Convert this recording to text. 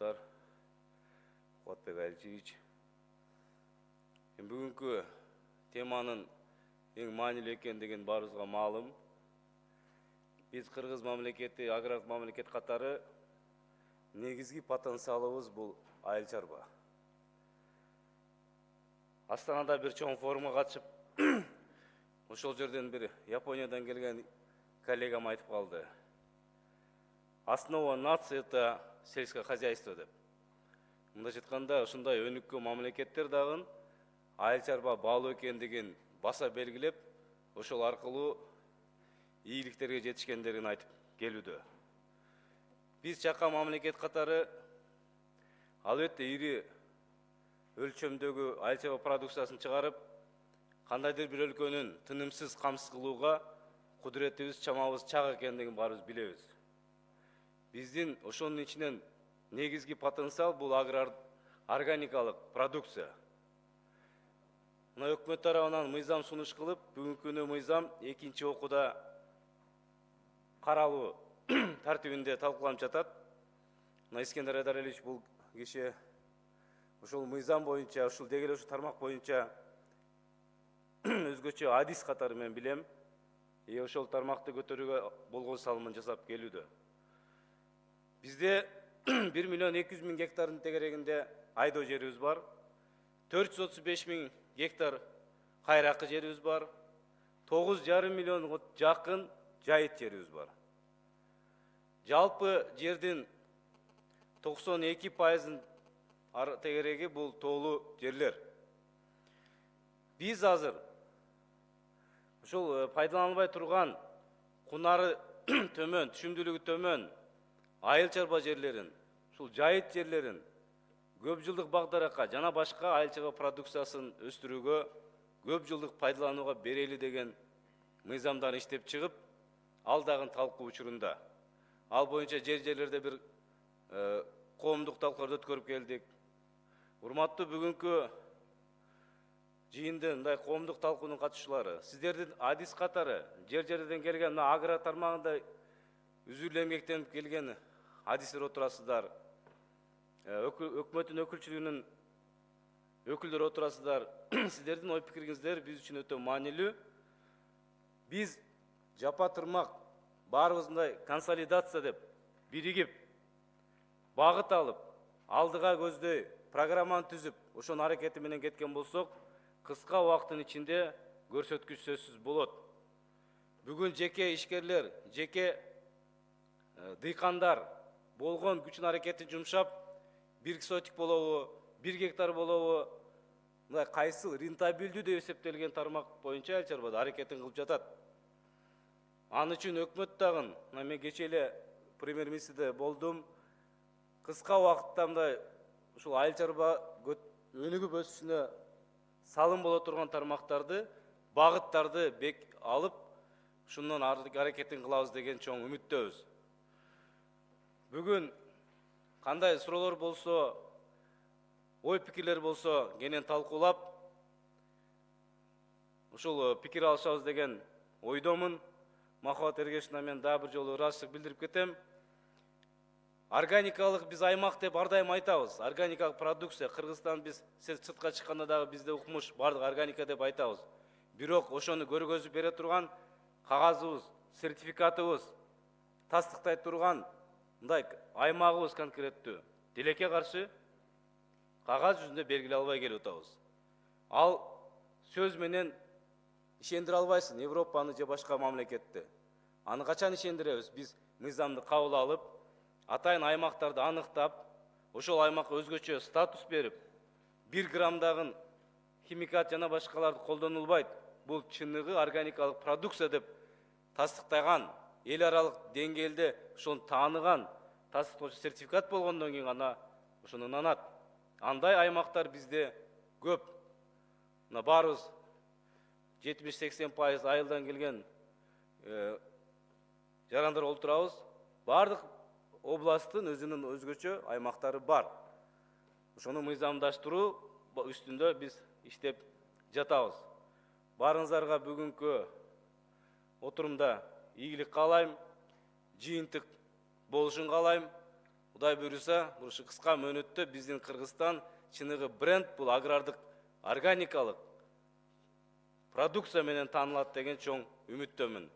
депутаттар, Кубатбек Аличевич. Бүгүнкү теманын эң маанилүү экендигин баарыбызга маалым. Биз Кыргыз мамлекети, агрардык мамлекет катары негизги потенциалыбыз бул айыл чарба. Астанада бир чоң форумга катышып, ошол жерден бир Япониядан келген коллегам айтып калды. Основа нации — это сельское хозяйство деп. Мындайча айтканда, ушундай өнүккөн мамлекеттер дагы айыл чарба баалуу экендигин баса белгилеп, ошол аркылуу ийгиликтерге жетишкендерин айтып келүүдө. Биз чакан мамлекет катары албетте ири өлчөмдөгү айыл чарба продукциясын чыгарып, кандайдыр бир өлкөнүн тынымсыз камсыз кылууга кудуретибиз, чамабыз чак экендигин баарыбыз билебиз. Биздин ошонун ичинен негизги потенциал бул органикалык продукция. Мына өкмөт тарабынан мыйзам сунуш кылып, бүгүнкү күнү мыйзам экинчи окууда каралуу тартибинде талкууланып жатат. Мына Искендер Айдаралиевич бул киши ушул мыйзам боюнча, ушул дегеле ушул тармак боюнча өзгөчө адис катары мен билем. Ошол тармакты көтөрүүгө болгон салымын жасап келүүдө. Бизде 1 миллион 200 миң гектардын тегерегинде айдоо жерибиз бар. 435 миң гектар кайракы жерибиз бар. 9,5 миллионго жакын жайыт жерибиз бар. Жалпы жердин 92%-ын тегереги бул тоолуу жерлер. Биз азыр ушул пайдаланылбай турган кунары төмөн, түшүмдүүлүгү төмөн айыл чарба жерлерин, ушул жайыт жерлерин көп жылдык багдаракка жана башка айыл чарба продукциясын өстүрүүгө, көп жылдык пайдаланууга берели деген мыйзамдан иштеп чыгып, ал дагы талкуу учурунда. Ал боюнча жерлерде бир коомдук талкууларды өткөрүп келдик. Урматтуу бүгүнкү жыйындын мындай коомдук талкуунун катышуулары, сиздердин адис катары жер-жерден келген агро тармагында үзүлүү эмгектенип келген адистер отурасыздар. Өкмөттүн өкүлчүлүгүнүн өкүлдөрү отурасыздар. Сиздердин ой пикириңиздер биз үчүн өтө маанилүү. Биз жапа тырмак баарыбыз мындай консолидация деп биригип, багыт алып, алдыга көздөй программаны түзүп, ошонун аракети менен кеткен болсок, кыска убакыттын ичинде көрсөткүч сөзсүз болот. Бүгүн жеке ишкерлер, жеке дыйкандар болгон күчүн аракетин жумшап, 1 сотик болобу, 1 гектар болобу, мындай кайсыл рентабелдүү деп эсептелген тармак боюнча айыл чарбада аракетин кылып жатат. Аны үчүн өкмөт дагы, мен кечээ эле премьер-министрде болдум, кыска убакытта мындай ушул айыл чарба өнүгүп өсүшүнө салым боло турган тармактарды, багыттарды бек алып, ушундан аракетин кылабыз деген чоң үмүттөбүз. Бүгүн кандай суроолор болсо, ой пикирлер болсо, кенен талкуулап, ушул пикир алышабыз деген ойдомун. Махабат Эргешовна, мен дагы бир жолу ыраазычылык билдирип кетем. Органикалык биз аймак деп ар дайым айтабыз. Органикалык продукция, Кыргызстан биз сыртка чыкканда дагы бизде укмуш бардык органика деп айтабыз. Бирок ошону көргөзүп бере турган кагазыбыз, сертификатыбыз, тастыктай турган мындай аймагыбыз конкреттүү. Тилекке каршы кагаз жүзүндө белгилей албай келип атабыз. Ал сөз менен ишендире албайсың Европаны же башка мамлекетти. Аны качан ишендиребиз? Биз мыйзамды кабыл алып, атайын аймактарды аныктап, ошол аймакка өзгөчө статус берип, 1 грамдагы химикат жана башкаларды колдонулбайт. Бул чыныгы органикалык продукция деп тастыктаган, эл аралык деңгээлде ошону тааныган тастыктоочу сертификат болгондон кийин гана ошону ынанат. Андай аймактар бизде көп. Мына баарыбыз 70-80% айылдан келген жарандар олтурабыз. Бардык областтын өзүнүн өзгөчө аймактары бар. Ошону мыйзамдаштыруу үстүндө биз иштеп жатабыз. Барыңыздарга бүгүнкү отурумда ийгилик каалайм, жыйынтык болушун каалайм. Кудай буюрса, ушу кыска мөөнөттө биздин Кыргызстан чыныгы бренд, бул агрардык органикалык продукция менен таанылат деген чоң үмүттөмүн.